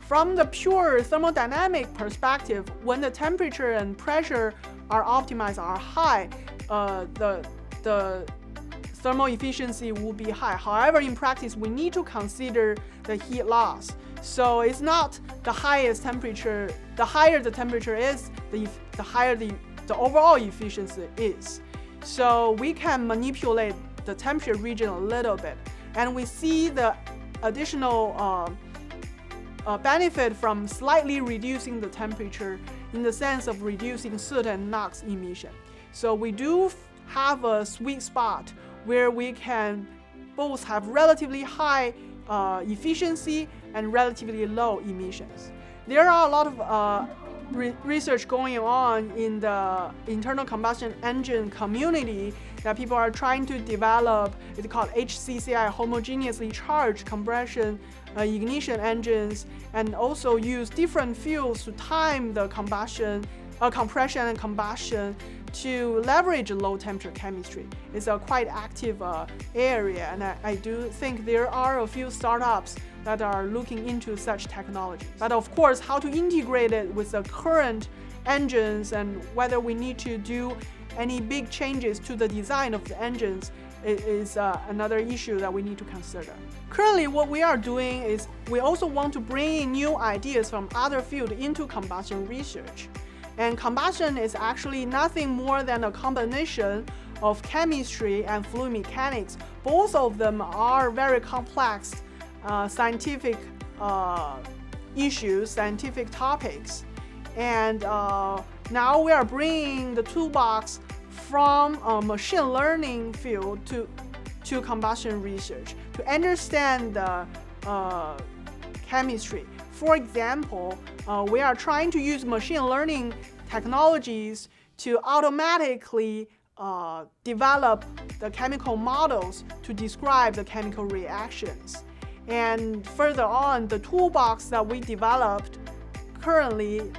From the pure thermodynamic perspective, when the temperature and pressure are optimized, are high, the thermal efficiency will be high. However, in practice, we need to consider the heat loss. So it's not the highest temperature. The higher the temperature is, the higher the overall efficiency is. So we can manipulate the temperature region a little bit, and we see the additional benefit from slightly reducing the temperature in the sense of reducing soot and NOx emission. So we do have a sweet spot where we can both have relatively high efficiency and relatively low emissions. There are a lot of research going on in the internal combustion engine community that people are trying to develop. It's called HCCI, homogeneously charged compression ignition engines, and also use different fuels to time the compression and combustion to leverage low temperature chemistry. It's a quite active area, and I do think there are a few startups that are looking into such technology. But of course, how to integrate it with the current engines and whether we need to do any big changes to the design of the engines is another issue that we need to consider. Currently, what we are doing is we also want to bring in new ideas from other fields into combustion research. And combustion is actually nothing more than a combination of chemistry and fluid mechanics. Both of them are very complex scientific issues, scientific topics. And now we are bringing the toolbox from a machine learning field to combustion research to understand the chemistry. For example, we are trying to use machine learning technologies to automatically develop the chemical models to describe the chemical reactions. And further on, the toolbox that we developed currently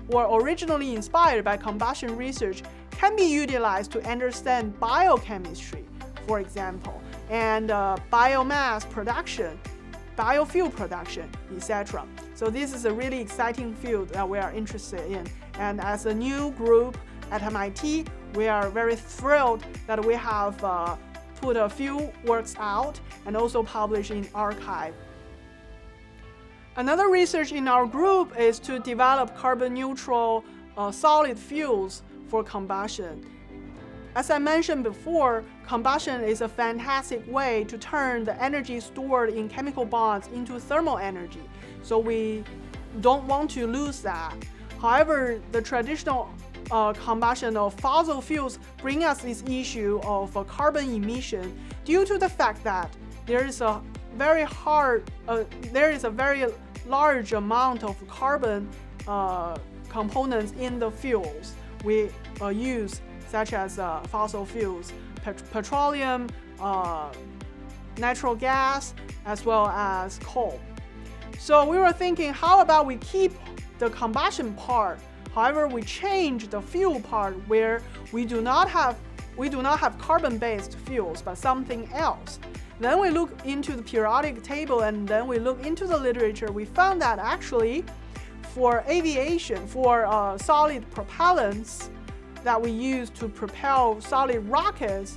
or originally inspired by combustion research can be utilized to understand biochemistry, for example, and biomass production, biofuel production, etc. So this is a really exciting field that we are interested in. And as a new group at MIT, we are very thrilled that we have put a few works out and also published in arXiv. Another research in our group is to develop carbon-neutral solid fuels for combustion. As I mentioned before, combustion is a fantastic way to turn the energy stored in chemical bonds into thermal energy. So we don't want to lose that. However, the traditional combustion of fossil fuels bring us this issue of carbon emission due to the fact that there is a very large amount of carbon components in the fuels we use, such as fossil fuels, petroleum, natural gas, as well as coal. So we were thinking, how about we keep the combustion part, however we change the fuel part where we do not have carbon-based fuels but something else. Then we look into the periodic table and then we look into the literature. We found that actually for aviation, for solid propellants that we use to propel solid rockets,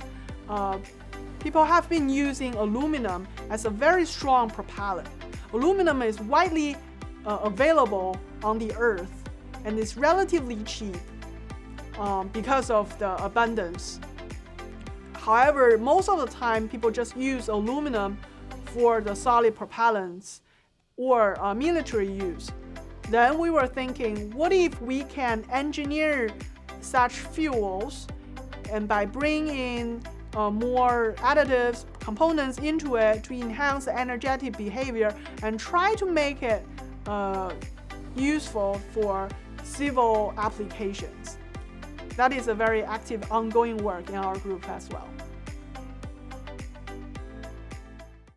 people have been using aluminum as a very strong propellant. Aluminum is widely available on the Earth and is relatively cheap because of the abundance. However, most of the time, people just use aluminum for the solid propellants or military use. Then we were thinking, what if we can engineer such fuels, and by bringing more additives, components into it to enhance the energetic behavior and try to make it useful for civil applications. That is a very active ongoing work in our group as well.